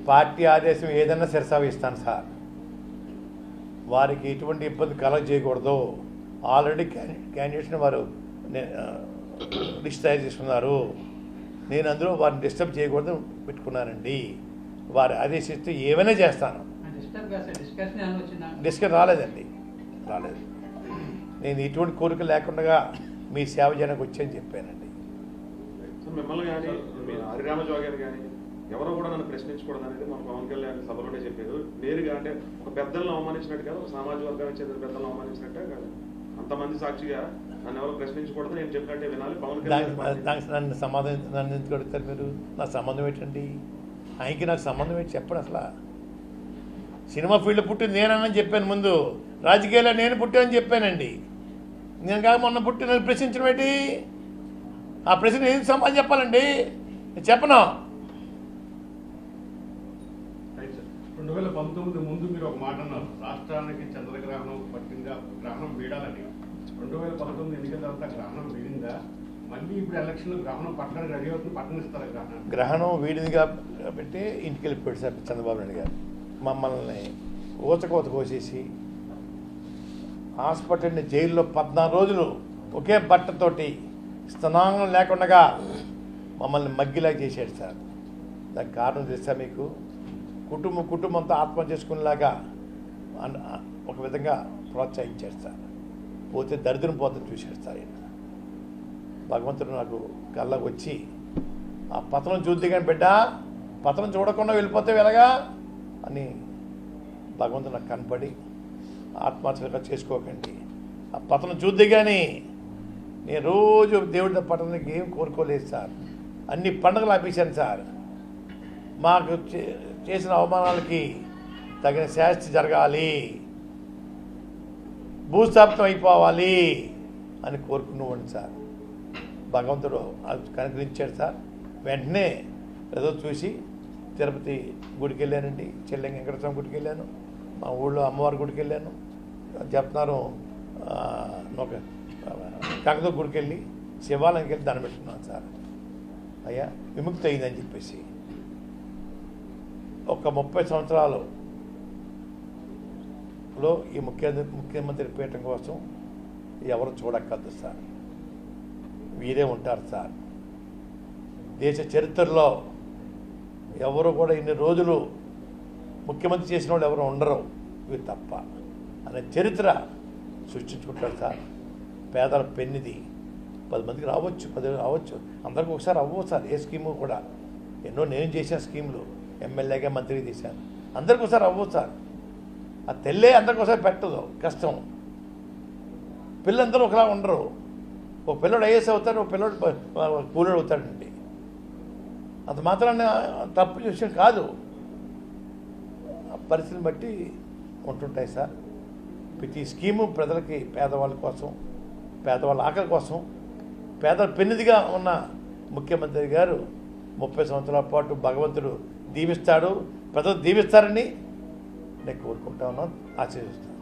Party ఆదేశం ఏదన్నా శిరసావిస్తాను sir. వారికి ఎటువంటి ఇబ్బంది కలగజేయకూడదు. ఆల్రెడీ క్యాండిడేట్స్ని వారు లిస్ట్ తయారు చేసుకున్నారు. నేను అందులో వారిని డిస్టర్బ్ చేయకూడదు పెట్టుకున్నానండి. వారు ఆదేశిస్తే ఏమైనా చేస్తాను. డిస్కషన్ రాలేదు. నేను ఎటువంటి కోరిక లేకుండా మీ సేవ చేయడానికి వచ్చాయని చెప్పానండి. మిమ్మల్ని కానీ హరిరామజోగి గారు కానీ ఎవరో కూడా నన్ను ప్రశ్నించకూడదు అనేది మన పవన్ కళ్యాణ్ సభలోనే చెప్పారు. నేరుగా అంటే ఒక పెద్దలను అవమానించినట్టు కాదు, ఒక సామాజిక వర్గానికి చెందిన పెద్దలను అవమానించినట్టే కాదు, అంతమంది సాక్షిగా నన్ను ఎవరు ప్రశ్నించకూడదు, నేను చెప్పినట్టే వినాలి. పవన్ కళ్యాణ్ నన్ను ఎందుకు అడుగుతారు మీరు? నా సంబంధం ఏంటండి? ఆయనకి నాకు సంబంధం ఏంటి చెప్పండి. అసలు సినిమా ఫీల్డ్ పుట్టింది నేనని చెప్పాను. ముందు రాజకీయాల్లో నేను పుట్టానని చెప్పానండి. నేను కాక మొన్న పుట్టి నన్ను ప్రశ్నించడం ఏంటి? ఆ ప్రశ్న ఏం సమాధానం చెప్పాలండి? చెప్పను. 2019 ముందు మీరు ఒక మాట అన్నారు, రాష్ట్రానికి చంద్రగ్రహణం పట్టిందా, గ్రహణం వీడాలని. 2019 ఎన్నికల తర్వాత గ్రహణం వీడిందా? మళ్ళీ ఇప్పుడు ఎలక్షన్ గ్రహణం పట్టడానికి రెడీ అవుతుంది, పట్టణిస్తారు గ్రహణం వీడింది కాబట్టి ఇంటికి వెళ్ళిపోయాడు సార్ చంద్రబాబు నాయుడు గారు. మమ్మల్ని ఊచకోత కోసేసి హాస్పిటల్ని జైల్లో 14 రోజులు ఒకే బట్టతోటి స్నానం లేకుండా మమ్మల్ని మగ్గిలా చేశాడు సార్. దానికి కారణం తెలుసా మీకు? కుటుంబంతో ఆత్మహత్య చేసుకునేలాగా ఒక విధంగా ప్రోత్సహించాడు సార్. పోతే దరిద్రం పోతుంది చూశాడు సార్. ఆయన భగవంతుడు నాకు కళ్ళకు వచ్చి ఆ పతనం చూద్ది కానీ బిడ్డ, పతనం చూడకుండా వెళ్ళిపోతే ఎలాగా అని భగవంతుడు నాకు కనపడి ఆత్మహత్యగా చేసుకోకండి, ఆ పతనం చూద్ది కానీ నేను రోజు దేవుడి పట్టణానికి ఏం కోరుకోలేదు సార్. అన్ని పండుగలు ఆపేశాను సార్. మాకు చేసిన అవమానాలకి తగిన శాస్తి జరగాలి, భూస్థాపితం అయిపోవాలి అని కోరుకునేవాడిని సార్. భగవంతుడు కనుకరించాడు సార్. వెంటనే ఏదో చూసి తిరుపతి గుడికి వెళ్ళానండి, చెల్లెం వెంకటస్వామి గుడికి వెళ్ళాను, మా ఊళ్ళో అమ్మవారి గుడికి వెళ్ళాను. చెప్తున్నారు ఒక కాకతో గుడికి వెళ్ళి శివాలయంకి వెళ్ళి దండం పెట్టుకున్నాను సార్. అయ్యా విముక్తి అయిందని చెప్పేసి. ఒక 30 సంవత్సరాలలో ఈ ముఖ్యమంత్రి పీఠం కోసం ఎవరు చూడక్కర్దు సార్, వీరే ఉంటారు సార్. దేశ చరిత్రలో ఎవరు కూడా ఇన్ని రోజులు ముఖ్యమంత్రి చేసిన వాళ్ళు ఎవరు ఉండరు, ఇవి తప్ప అనే చరిత్ర సృష్టించుకుంటారు సార్. పేదల పెన్నిది 10 మందికి రావచ్చు, 10 రావచ్చు, అందరికీ ఒకసారి అవ్వవు సార్. ఏ స్కీము కూడా ఎన్నో నేను చేసిన స్కీములు ఎమ్మెల్యేగా మంత్రికి చేశాను, అందరికీ ఒకసారి అవ్వవు సార్. ఆ తెల్లే అందరికి ఒకసారి పెట్టదు, కష్టం. పిల్లలందరూ ఒకలా ఉండరు. ఒక పిల్లడు ఐఏఎస్ అవుతాడు, ఒక పిల్లడు కూలీడు అవుతాడండి. అంత మాత్రాన్ని తప్పు విషయం కాదు, పరిస్థితిని బట్టి ఉంటుంటాయి సార్. ప్రతి స్కీము ప్రజలకి, పేదవాళ్ళ కోసం, పేదవాళ్ళ ఆకలి కోసం, పేదల పెన్నిదిగా ఉన్న ముఖ్యమంత్రి గారు 30 సంవత్సరాల పాటు భగవంతుడు దీవిస్తాడు, ప్రజలు దీవిస్తారని నేను కోరుకుంటా ఉన్నాను, ఆశీర్వదిస్తాను.